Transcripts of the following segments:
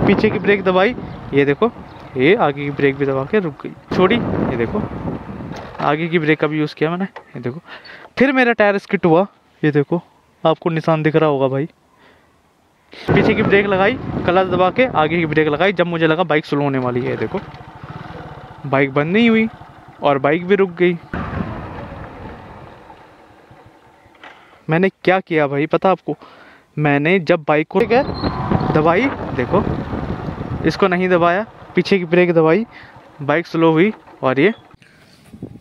पीछे की ब्रेक दबाई, ये देखो ये आगे की ब्रेक भी दबा के रुक गई, छोड़ी, ये देखो आगे की ब्रेक का भी यूज़ किया मैंने, ये देखो। फिर मेरा टायर स्किट हुआ, ये देखो आपको निशान दिख रहा होगा भाई। पीछे की ब्रेक लगाई, क्लच दबा के आगे की ब्रेक लगाई, जब मुझे लगा बाइक स्लो होने वाली है, देखो बाइक बंद नहीं हुई और बाइक भी रुक गई। मैंने क्या किया भाई पता आपको, मैंने जब बाइक को दबाई, देखो इसको नहीं दबाया, पीछे की ब्रेक दबाई, बाइक स्लो हुई और ये।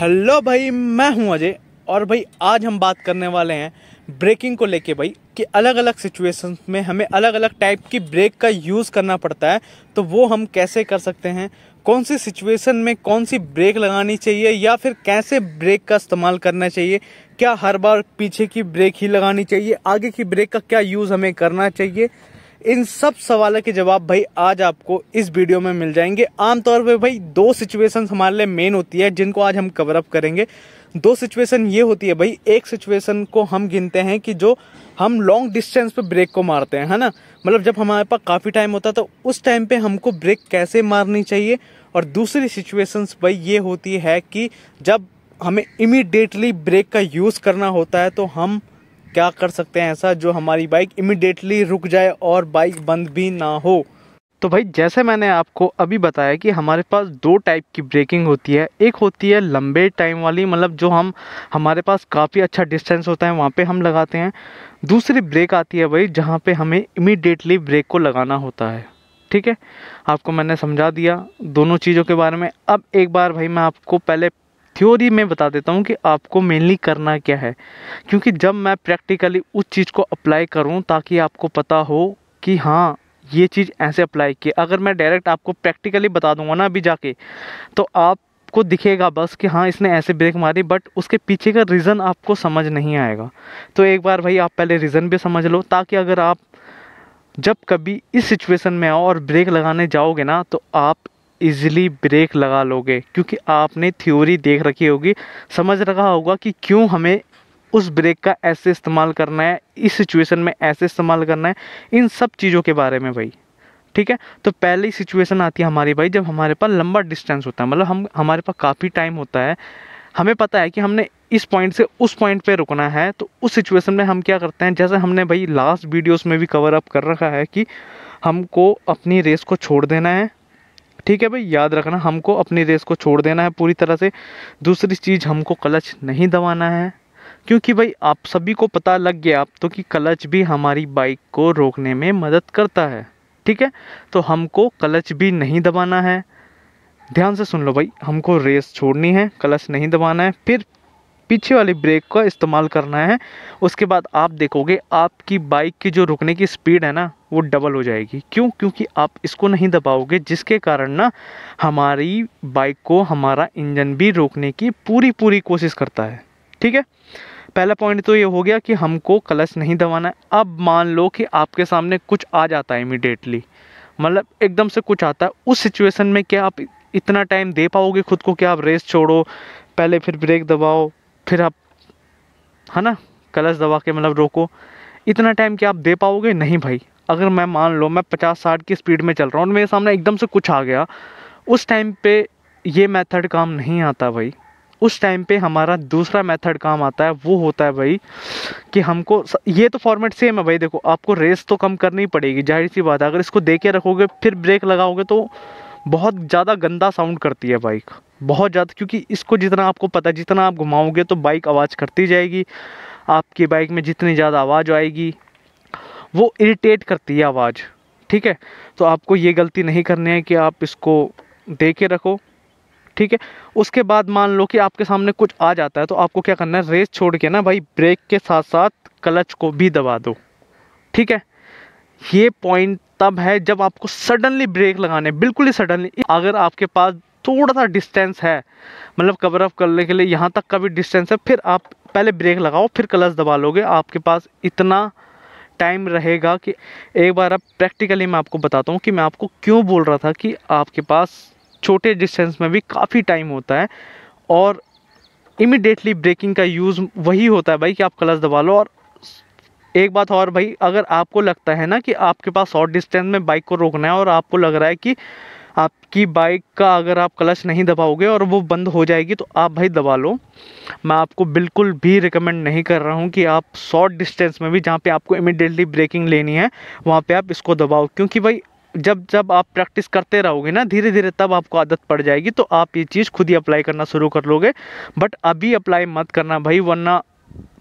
हेलो भाई, मैं हूं अजय और भाई आज हम बात करने वाले हैं ब्रेकिंग को लेके भाई, कि अलग अलग सिचुएशंस में हमें अलग अलग टाइप की ब्रेक का यूज़ करना पड़ता है, तो वो हम कैसे कर सकते हैं, कौन सी सिचुएशन में कौन सी ब्रेक लगानी चाहिए या फिर कैसे ब्रेक का इस्तेमाल करना चाहिए, क्या हर बार पीछे की ब्रेक ही लगानी चाहिए, आगे की ब्रेक का क्या यूज़ हमें करना चाहिए। इन सब सवालों के जवाब भाई आज आपको इस वीडियो में मिल जाएंगे। आमतौर पे भाई दो सिचुएशंस हमारे लिए मेन होती है जिनको आज हम कवर अप करेंगे। दो सिचुएशन ये होती है भाई, एक सिचुएशन को हम गिनते हैं कि जो हम लॉन्ग डिस्टेंस पे ब्रेक को मारते हैं, है ना, मतलब जब हमारे पास काफ़ी टाइम होता है तो उस टाइम पे हमको ब्रेक कैसे मारनी चाहिए। और दूसरी सिचुएशंस भाई ये होती है कि जब हमें इमीडिएटली ब्रेक का यूज़ करना होता है तो हम क्या कर सकते हैं ऐसा जो हमारी बाइक इमीडिएटली रुक जाए और बाइक बंद भी ना हो। तो भाई जैसे मैंने आपको अभी बताया कि हमारे पास दो टाइप की ब्रेकिंग होती है, एक होती है लंबे टाइम वाली, मतलब जो हमारे पास काफ़ी अच्छा डिस्टेंस होता है वहाँ पे हम लगाते हैं। दूसरी ब्रेक आती है भाई जहाँ पे हमें इमीडिएटली ब्रेक को लगाना होता है। ठीक है, आपको मैंने समझा दिया दोनों चीज़ों के बारे में। अब एक बार भाई मैं आपको पहले थ्योरी में बता देता हूँ कि आपको मेनली करना क्या है, क्योंकि जब मैं प्रैक्टिकली उस चीज़ को अप्लाई करूँ ताकि आपको पता हो कि हाँ ये चीज़ ऐसे अप्लाई की। अगर मैं डायरेक्ट आपको प्रैक्टिकली बता दूंगा ना अभी जाके, तो आपको दिखेगा बस कि हाँ इसने ऐसे ब्रेक मारी, बट उसके पीछे का रीज़न आपको समझ नहीं आएगा। तो एक बार भाई आप पहले रीज़न भी समझ लो, ताकि अगर आप जब कभी इस सिचुएशन में आओ और ब्रेक लगाने जाओगे ना तो आप इजीली ब्रेक लगा लोगे, क्योंकि आपने थ्योरी देख रखी होगी, समझ रखा होगा कि क्यों हमें उस ब्रेक का ऐसे इस्तेमाल करना है, इस सिचुएशन में ऐसे इस्तेमाल करना है, इन सब चीज़ों के बारे में भाई। ठीक है, तो पहली सिचुएशन आती है हमारी भाई जब हमारे पास लंबा डिस्टेंस होता है, मतलब हमारे पास काफ़ी टाइम होता है, हमें पता है कि हमने इस पॉइंट से उस पॉइंट पे रुकना है। तो उस सिचुएशन में हम क्या करते हैं, जैसे हमने भाई लास्ट वीडियोस में भी कवर अप कर रखा है कि हमको अपनी रेस को छोड़ देना है। ठीक है भाई, याद रखना, हमको अपनी रेस को छोड़ देना है पूरी तरह से। दूसरी चीज़, हमको क्लच नहीं दबाना है, क्योंकि भाई आप सभी को पता लग गया अब तो कि क्लच भी हमारी बाइक को रोकने में मदद करता है। ठीक है, तो हमको क्लच भी नहीं दबाना है। ध्यान से सुन लो भाई, हमको रेस छोड़नी है, क्लच नहीं दबाना है, फिर पीछे वाली ब्रेक का इस्तेमाल करना है। उसके बाद आप देखोगे आपकी बाइक की जो रुकने की स्पीड है ना वो डबल हो जाएगी। क्यों? क्योंकि आप इसको नहीं दबाओगे, जिसके कारण ना हमारी बाइक को हमारा इंजन भी रोकने की पूरी कोशिश करता है। ठीक है, पहला पॉइंट तो ये हो गया कि हमको क्लच नहीं दबाना है। अब मान लो कि आपके सामने कुछ आ जाता है इमीडिएटली, मतलब एकदम से कुछ आता है, उस सिचुएशन में क्या आप इतना टाइम दे पाओगे खुद को? क्या आप रेस छोड़ो, पहले फिर ब्रेक दबाओ, फिर आप, है ना, क्लच दबा के मतलब रोको, इतना टाइम क्या आप दे पाओगे? नहीं भाई। अगर मैं मान लो मैं 50-60 की स्पीड में चल रहा हूँ और मेरे सामने एकदम से कुछ आ गया, उस टाइम पे ये मेथड काम नहीं आता भाई। उस टाइम पे हमारा दूसरा मेथड काम आता है, वो होता है भाई कि हमको ये तो फॉर्मेट सेम है भाई। देखो, आपको रेस तो कम करनी पड़ेगी, जाहिर सी बात है। अगर इसको दे के रखोगे फिर ब्रेक लगाओगे तो बहुत ज़्यादा गंदा साउंड करती है बाइक, बहुत ज़्यादा, क्योंकि इसको जितना आपको पता है, जितना आप घुमाओगे तो बाइक आवाज़ करती जाएगी। आपकी बाइक में जितनी ज़्यादा आवाज़ आएगी वो इरिटेट करती है आवाज़। ठीक है, तो आपको ये गलती नहीं करनी है कि आप इसको दे के रखो। ठीक है, उसके बाद मान लो कि आपके सामने कुछ आ जाता है, तो आपको क्या करना है, रेस छोड़ के ना भाई ब्रेक के साथ साथ क्लच को भी दबा दो। ठीक है, ये पॉइंट तब है जब आपको सडनली ब्रेक लगाने, बिल्कुल ही सडनली। अगर आपके पास थोड़ा सा डिस्टेंस है, मतलब कवर अप करने के लिए यहाँ तक का भी डिस्टेंस है, फिर आप पहले ब्रेक लगाओ फिर क्लच दबा लोगे, आपके पास इतना टाइम रहेगा कि एक बार अब प्रैक्टिकली मैं आपको बताता हूँ कि मैं आपको क्यों बोल रहा था कि आपके पास छोटे डिस्टेंस में भी काफ़ी टाइम होता है और इमिडिएटली ब्रेकिंग का यूज़ वही होता है भाई कि आप क्लच दबा लो और एक बात और भाई, अगर आपको लगता है ना कि आपके पास शॉर्ट डिस्टेंस में बाइक को रोकना है और आपको लग रहा है कि आपकी बाइक का अगर आप क्लच नहीं दबाओगे और वो बंद हो जाएगी, तो आप भाई दबा लो। मैं आपको बिल्कुल भी रिकमेंड नहीं कर रहा हूँ कि आप शॉर्ट डिस्टेंस में भी, जहाँ पे आपको इमीडिएटली ब्रेकिंग लेनी है, वहाँ पे आप इसको दबाओ। क्योंकि भाई जब जब आप प्रैक्टिस करते रहोगे ना धीरे धीरे, तब आपको आदत पड़ जाएगी, तो आप ये चीज़ खुद ही अप्लाई करना शुरू कर लोगे। बट अभी अप्लाई मत करना भाई, वरना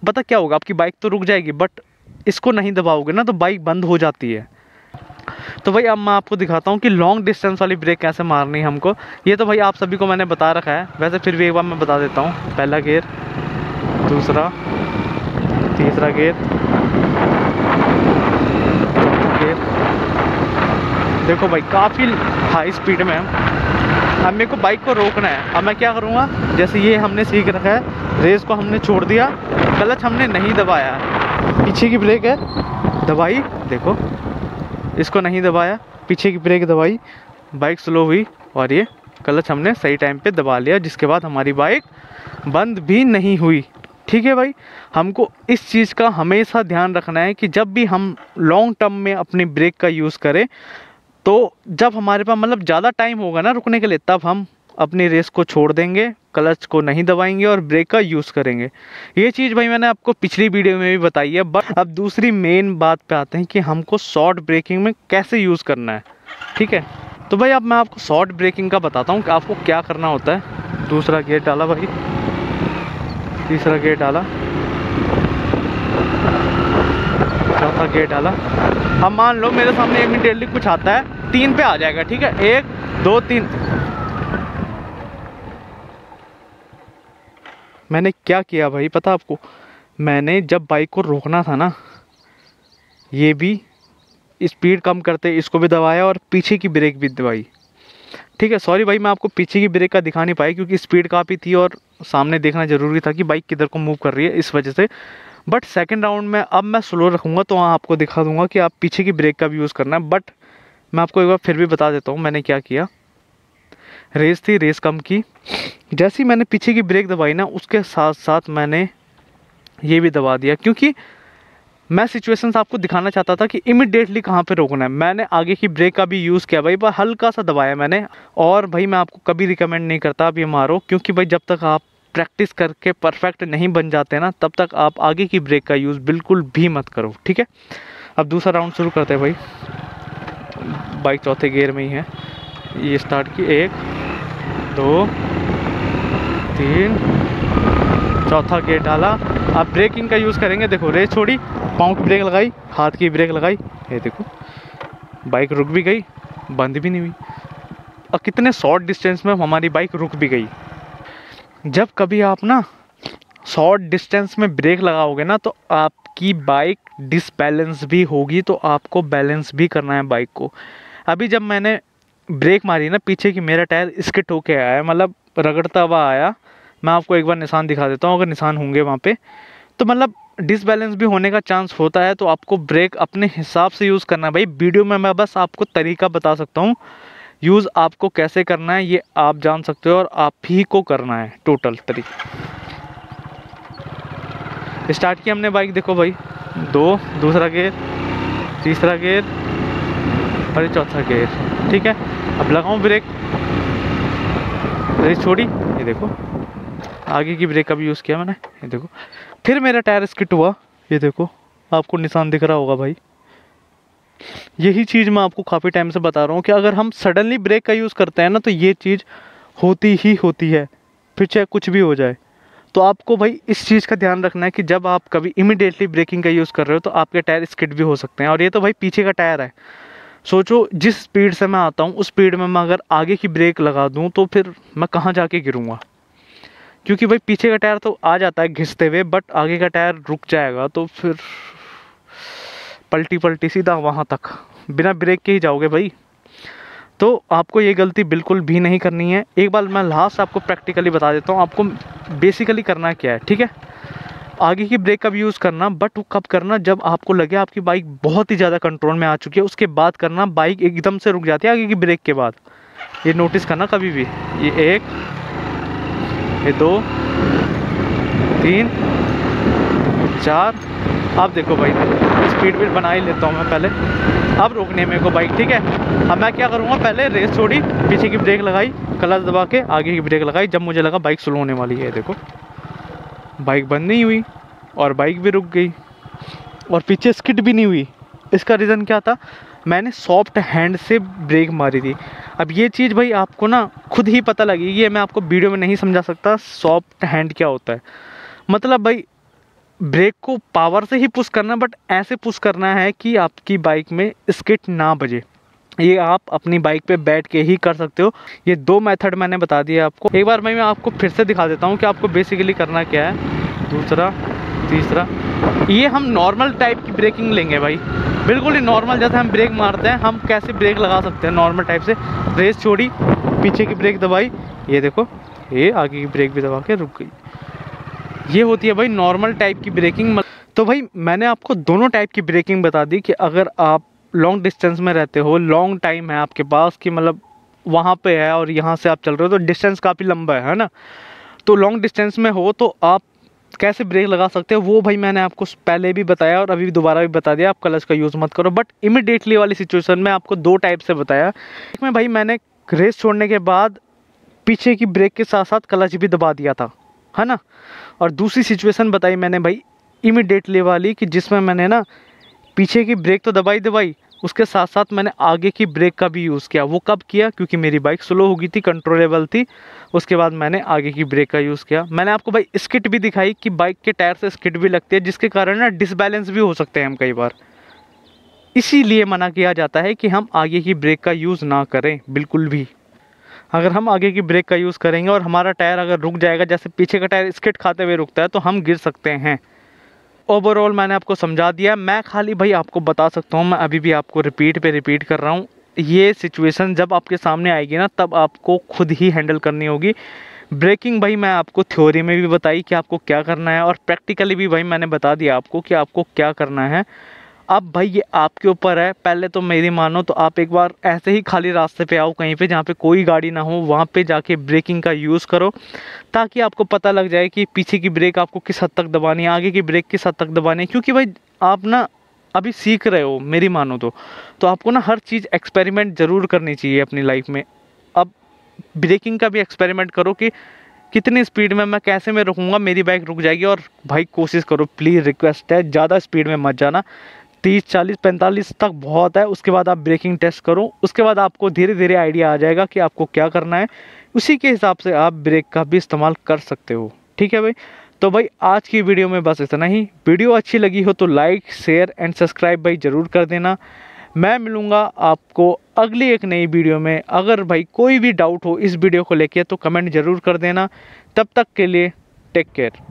पता क्या होगा, आपकी बाइक तो रुक जाएगी, बट इसको नहीं दबाओगे ना तो बाइक बंद हो जाती है। तो भाई अब मैं आपको दिखाता हूँ कि लॉन्ग डिस्टेंस वाली ब्रेक कैसे मारनी है हमको। ये तो भाई आप सभी को मैंने बता रखा है, वैसे फिर भी एक बार मैं बता देता हूँ। पहला गियर, दूसरा, तीसरा गियर, चौथा गियर। देखो भाई काफ़ी हाई स्पीड में है। अब मेरे को बाइक को रोकना है। अब मैं क्या करूँगा, जैसे ये हमने सीख रखा है, रेस को हमने छोड़ दिया, क्लच हमने नहीं दबाया, पीछे की ब्रेक है दबाई, देखो इसको नहीं दबाया, पीछे की ब्रेक दबाई, बाइक स्लो हुई और ये क्लच हमने सही टाइम पे दबा लिया, जिसके बाद हमारी बाइक बंद भी नहीं हुई। ठीक है भाई, हमको इस चीज़ का हमेशा ध्यान रखना है कि जब भी हम लॉन्ग टर्म में अपनी ब्रेक का यूज़ करें, तो जब हमारे पास मतलब ज़्यादा टाइम होगा ना रुकने के लिए, तब हम अपनी रेस को छोड़ देंगे, क्लच को नहीं दबाएंगे और ब्रेक का यूज़ करेंगे। ये चीज़ भाई मैंने आपको पिछली वीडियो में भी बताई है। बट अब दूसरी मेन बात पे आते हैं कि हमको शॉर्ट ब्रेकिंग में कैसे यूज़ करना है। ठीक है, तो भाई अब मैं आपको शॉर्ट ब्रेकिंग का बताता हूँ कि आपको क्या करना होता है। दूसरा गियर डाला भाई, तीसरा गियर डाला, चौथा गियर डाला। अब मान लो मेरे सामने इमीडिएटली कुछ आता है, 3 पे आ जाएगा। ठीक है, 1 2 3। मैंने क्या किया भाई पता आपको, मैंने जब बाइक को रोकना था ना, ये भी स्पीड कम करते इसको भी दबाया और पीछे की ब्रेक भी दबाई। ठीक है, सॉरी भाई मैं आपको पीछे की ब्रेक का दिखा नहीं पाई, क्योंकि स्पीड काफ़ी थी और सामने देखना ज़रूरी था कि बाइक किधर को मूव कर रही है, इस वजह से। बट सेकंड राउंड में अब मैं स्लो रखूँगा, तो वहाँ आपको दिखा दूँगा कि आप पीछे की ब्रेक का भी यूज़ करना है। बट मैं आपको एक बार फिर भी बता देता हूँ मैंने क्या किया। रेस थी, रेस कम की, जैसे ही मैंने पीछे की ब्रेक दबाई ना, उसके साथ साथ मैंने ये भी दबा दिया, क्योंकि मैं सिचुएशंस आपको दिखाना चाहता था कि इमिडिएटली कहाँ पे रोकना है। मैंने आगे की ब्रेक का भी यूज़ किया भाई, पर हल्का सा दबाया मैंने। और भाई मैं आपको कभी रिकमेंड नहीं करता आप ये मारो, क्योंकि भाई जब तक आप प्रैक्टिस करके परफेक्ट नहीं बन जाते ना, तब तक आप आगे की ब्रेक का यूज़ बिल्कुल भी मत करो। ठीक है, अब दूसरा राउंड शुरू करते हैं भाई। बाइक चौथे गियर में ही है, ये स्टार्ट की, 1 2 3, चौथा गियर डाला। अब ब्रेकिंग का यूज़ करेंगे। देखो रेस छोड़ी, पाँव की ब्रेक लगाई, हाथ की ब्रेक लगाई, ये देखो बाइक रुक भी गई, बंद भी नहीं हुई। और कितने शॉर्ट डिस्टेंस में हमारी बाइक रुक भी गई। जब कभी आप ना शॉर्ट डिस्टेंस में ब्रेक लगाओगे ना, तो आपकी बाइक डिसबैलेंस भी होगी, तो आपको बैलेंस भी करना है बाइक को। अभी जब मैंने ब्रेक मारी ना, पीछे की मेरा टायर स्किट होके आया, मतलब रगड़ता हुआ आया। मैं आपको एक बार निशान दिखा देता हूँ, अगर निशान होंगे वहाँ पे, तो मतलब डिसबैलेंस भी होने का चांस होता है। तो आपको ब्रेक अपने हिसाब से यूज़ करना है भाई। वीडियो में मैं बस आपको तरीका बता सकता हूँ, यूज़ आपको कैसे करना है ये आप जान सकते हो और आप ही को करना है टोटल तरीका। स्टार्ट किया हमने बाइक, देखो भाई 2, दूसरा गियर, तीसरा गियर और ये चौथा गियर। ठीक है, अब लगाऊँ ब्रेक, रेस छोड़ी, ये देखो आगे की ब्रेक का भी यूज़ किया मैंने, ये देखो फिर मेरा टायर स्किट हुआ, ये देखो आपको निशान दिख रहा होगा भाई। यही चीज़ मैं आपको काफ़ी टाइम से बता रहा हूँ कि अगर हम सडनली ब्रेक का यूज़ करते हैं ना, तो ये चीज़ होती ही होती है, फिर चाहे कुछ भी हो जाए। तो आपको भाई इस चीज़ का ध्यान रखना है कि जब आप कभी इमीडिएटली ब्रेकिंग का यूज़ कर रहे हो, तो आपके टायर स्किड भी हो सकते हैं। और ये तो भाई पीछे का टायर है, सोचो जिस स्पीड से मैं आता हूँ उस स्पीड में मैं अगर आगे की ब्रेक लगा दूँ, तो फिर मैं कहाँ जाके गिरूँगा। क्योंकि भाई पीछे का टायर तो आ जाता है घिसते हुए, बट आगे का टायर रुक जाएगा, तो फिर पलटी पलटी सीधा वहाँ तक बिना ब्रेक के ही जाओगे भाई। तो आपको ये गलती बिल्कुल भी नहीं करनी है। एक बार मैं लास्ट आपको प्रैक्टिकली बता देता हूँ आपको बेसिकली करना क्या है। ठीक है, आगे की ब्रेक का भी यूज़ करना, बट वो कब करना, जब आपको लगे आपकी बाइक बहुत ही ज़्यादा कंट्रोल में आ चुकी है, उसके बाद करना। बाइक एकदम से रुक जाती है आगे की ब्रेक के बाद, ये नोटिस करना कभी भी। ये 1, ये 2 3 4 अब देखो भाई स्पीड भी बना ही लेता हूँ मैं पहले। अब रोकनी है मेरे को बाइक, ठीक है। अब मैं क्या करूँगा, पहले रेस छोड़ी, पीछे की ब्रेक लगाई, क्लच दबा के आगे की ब्रेक लगाई। जब मुझे लगा बाइक स्लो होने वाली है, देखो बाइक बंद नहीं हुई और बाइक भी रुक गई और पीछे स्किड भी नहीं हुई। इसका रीज़न क्या था, मैंने सॉफ्ट हैंड से ब्रेक मारी थी। अब ये चीज़ भाई आपको ना खुद ही पता लगेगी, ये मैं आपको वीडियो में नहीं समझा सकता सॉफ्ट हैंड क्या होता है। मतलब भाई ब्रेक को पावर से ही पुश करना, बट ऐसे पुश करना है कि आपकी बाइक में स्किड ना बजे। ये आप अपनी बाइक पे बैठ के ही कर सकते हो। ये 2 मेथड मैंने बता दिया आपको। एक बार मैं आपको फिर से दिखा देता हूँ कि आपको बेसिकली करना क्या है। दूसरा, तीसरा, ये हम नॉर्मल टाइप की ब्रेकिंग लेंगे भाई, बिल्कुल ही नॉर्मल जैसे हम ब्रेक मारते हैं, हम कैसे ब्रेक लगा सकते हैं नॉर्मल टाइप से। रेस छोड़ी, पीछे की ब्रेक दबाई, ये देखो ये आगे की ब्रेक भी दबा के रुक गई। ये होती है भाई नॉर्मल टाइप की ब्रेकिंग। तो भाई मैंने आपको दोनों टाइप की ब्रेकिंग बता दी कि अगर आप लॉन्ग डिस्टेंस में रहते हो, लॉन्ग टाइम है आपके पास कि मतलब वहाँ पे है और यहाँ से आप चल रहे हो तो डिस्टेंस काफ़ी लंबा है ना, तो लॉन्ग डिस्टेंस में हो तो आप कैसे ब्रेक लगा सकते हो वो भाई मैंने आपको पहले भी बताया और अभी भी दोबारा भी बता दिया। आप क्लच का यूज़ मत करो। बट इमिडिएटली वाली सिचुएशन में आपको 2 टाइप से बताया। एक में भाई मैंने रेस छोड़ने के बाद पीछे की ब्रेक के साथ साथ क्लच भी दबा दिया था, है ना। और दूसरी सिचुएशन बताई मैंने भाई इमिडिएटली वाली कि जिसमें मैंने ना पीछे की ब्रेक तो दबाई, उसके साथ साथ मैंने आगे की ब्रेक का भी यूज़ किया। वो कब किया, क्योंकि मेरी बाइक स्लो हो गई थी, कंट्रोलेबल थी। उसके बाद मैंने आगे की ब्रेक का यूज़ किया। मैंने आपको भाई स्किड भी दिखाई कि बाइक के टायर से स्किड भी लगती है, जिसके कारण ना डिसबैलेंस भी हो सकते हैं हम कई बार। इसीलिए मना किया जाता है कि हम आगे की ब्रेक का यूज़ ना करें बिल्कुल भी। अगर हम आगे की ब्रेक का यूज़ करेंगे और हमारा टायर अगर रुक जाएगा, जैसे पीछे का टायर स्किड खाते हुए रुकता है, तो हम गिर सकते हैं। ओवरऑल मैंने आपको समझा दिया। मैं खाली भाई आपको बता सकता हूँ, मैं अभी भी आपको रिपीट पे रिपीट कर रहा हूँ। ये सिचुएशन जब आपके सामने आएगी ना, तब आपको खुद ही हैंडल करनी होगी। ब्रेकिंग भाई मैं आपको थ्योरी में भी बताई कि आपको क्या करना है, और प्रैक्टिकली भी भाई मैंने बता दिया आपको कि आपको क्या करना है। अब भाई ये आपके ऊपर है। पहले तो मेरी मानो तो आप एक बार ऐसे ही खाली रास्ते पे आओ, कहीं पे जहाँ पे कोई गाड़ी ना हो, वहाँ पे जाके ब्रेकिंग का यूज़ करो, ताकि आपको पता लग जाए कि पीछे की ब्रेक आपको किस हद तक दबानी है, आगे की ब्रेक किस हद तक दबानी है। क्योंकि भाई आप ना अभी सीख रहे हो, मेरी मानो तो आपको ना हर चीज़ एक्सपेरिमेंट ज़रूर करनी चाहिए अपनी लाइफ में। अब ब्रेकिंग का भी एक्सपेरिमेंट करो कि कितनी स्पीड में मैं कैसे में रुकूंगा, मेरी बाइक रुक जाएगी। और भाई कोशिश करो, प्लीज़ रिक्वेस्ट है, ज़्यादा स्पीड में मत जाना। 30, 40, 45 तक बहुत है। उसके बाद आप ब्रेकिंग टेस्ट करो, उसके बाद आपको धीरे धीरे आइडिया आ जाएगा कि आपको क्या करना है। उसी के हिसाब से आप ब्रेक का भी इस्तेमाल कर सकते हो। ठीक है भाई। तो भाई आज की वीडियो में बस इतना ही। वीडियो अच्छी लगी हो तो लाइक, शेयर एंड सब्सक्राइब भाई ज़रूर कर देना। मैं मिलूँगा आपको अगली एक नई वीडियो में। अगर भाई कोई भी डाउट हो इस वीडियो को लेके तो कमेंट ज़रूर कर देना। तब तक के लिए टेक केयर।